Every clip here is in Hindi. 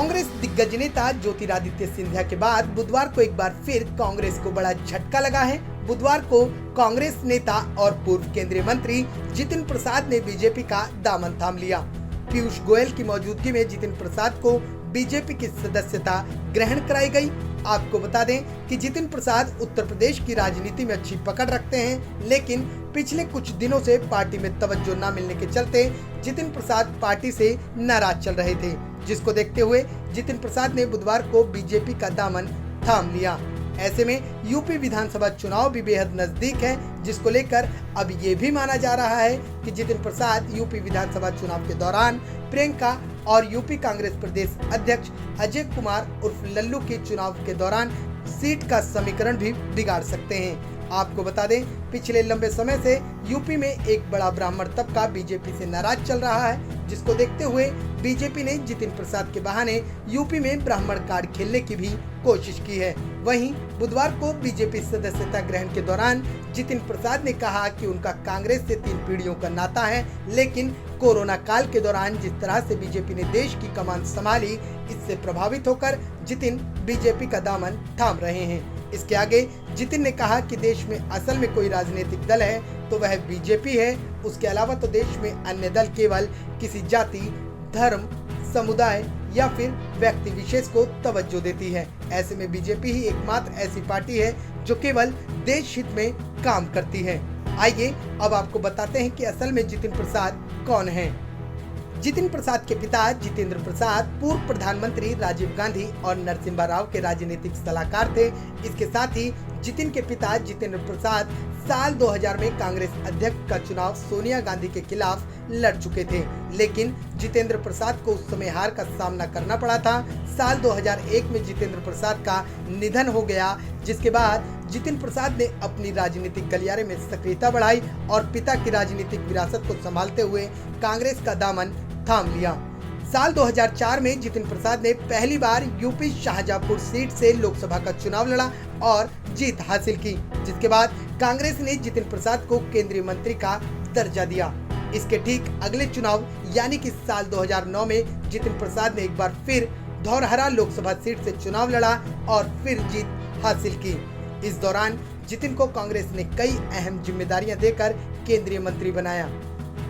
कांग्रेस दिग्गज नेता ज्योतिरादित्य सिंधिया के बाद बुधवार को एक बार फिर कांग्रेस को बड़ा झटका लगा है। बुधवार को कांग्रेस नेता और पूर्व केंद्रीय मंत्री जितिन प्रसाद ने बीजेपी का दामन थाम लिया। पीयूष गोयल की मौजूदगी में जितिन प्रसाद को बीजेपी की सदस्यता ग्रहण कराई गई। आपको बता दें कि जितिन प्रसाद उत्तर प्रदेश की राजनीति में अच्छी पकड़ रखते हैं, लेकिन पिछले कुछ दिनों से पार्टी में तवज्जो न मिलने के चलते जितिन प्रसाद पार्टी से नाराज चल रहे थे, जिसको देखते हुए जितिन प्रसाद ने बुधवार को बीजेपी का दामन थाम लिया। ऐसे में यूपी विधानसभा चुनाव भी बेहद नजदीक है, जिसको लेकर अब ये भी माना जा रहा है कि जितिन प्रसाद यूपी विधानसभा चुनाव के दौरान प्रियंका और यूपी कांग्रेस प्रदेश अध्यक्ष अजय कुमार उर्फ लल्लू के चुनाव के दौरान सीट का समीकरण भी बिगाड़ सकते हैं। आपको बता दें, पिछले लंबे समय से यूपी में एक बड़ा ब्राह्मण तबका बीजेपी से नाराज चल रहा है, जिसको देखते हुए बीजेपी ने जितिन प्रसाद के बहाने यूपी में ब्राह्मण कार्ड खेलने की भी कोशिश की है। वहीं बुधवार को बीजेपी सदस्यता ग्रहण के दौरान जितिन प्रसाद ने कहा कि उनका कांग्रेस से 3 पीढ़ियों का नाता है, लेकिन कोरोना काल के दौरान जिस तरह से बीजेपी ने देश की कमान संभाली, इससे प्रभावित होकर जितिन बीजेपी का दामन थाम रहे हैं। इसके आगे जितिन ने कहा कि देश में असल में कोई राजनीतिक दल है तो वह बीजेपी है। उसके अलावा तो देश में अन्य दल केवल किसी जाति, धर्म, समुदाय या फिर व्यक्ति विशेष को तवज्जो देती है। ऐसे में बीजेपी ही एकमात्र ऐसी पार्टी है जो केवल देश हित में काम करती है। आइए अब आपको बताते हैं कि असल में जितिन प्रसाद कौन है। जितिन प्रसाद के पिता जितेंद्र प्रसाद पूर्व प्रधानमंत्री राजीव गांधी और नरसिम्हा राव के राजनीतिक सलाहकार थे। इसके साथ ही जितिन के पिता जितेंद्र प्रसाद साल 2000 में कांग्रेस अध्यक्ष का चुनाव सोनिया गांधी के खिलाफ लड़ चुके थे, लेकिन जितेंद्र प्रसाद को उस समय हार का सामना करना पड़ा था। साल 2001 में जितेंद्र प्रसाद का निधन हो गया, जिसके बाद जितिन प्रसाद ने अपनी राजनीतिक गलियारे में सक्रियता बढ़ाई और पिता की राजनीतिक विरासत को संभालते हुए कांग्रेस का दामन थाम लिया। साल 2004 में जितिन प्रसाद ने पहली बार यूपी शाहजहांपुर सीट से लोकसभा का चुनाव लड़ा और जीत हासिल की, जिसके बाद कांग्रेस ने जितिन प्रसाद को केंद्रीय मंत्री का दर्जा दिया। इसके ठीक अगले चुनाव यानी कि साल 2009 में जितिन प्रसाद ने एक बार फिर धौरहरा लोकसभा सीट से चुनाव लड़ा और फिर जीत हासिल की। इस दौरान जितिन को कांग्रेस ने कई अहम जिम्मेदारियां देकर केंद्रीय मंत्री बनाया।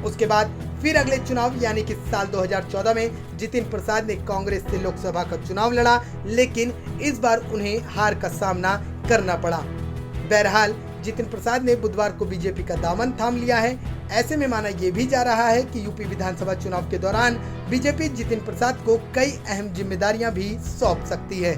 उसके बाद फिर अगले चुनाव यानी कि साल 2014 में जितिन प्रसाद ने कांग्रेस से लोकसभा का चुनाव लड़ा, लेकिन इस बार उन्हें हार का सामना करना पड़ा। बहरहाल जितिन प्रसाद ने बुधवार को बीजेपी का दामन थाम लिया है। ऐसे में माना यह भी जा रहा है कि यूपी विधानसभा चुनाव के दौरान बीजेपी जितिन प्रसाद को कई अहम जिम्मेदारियां भी सौंप सकती है।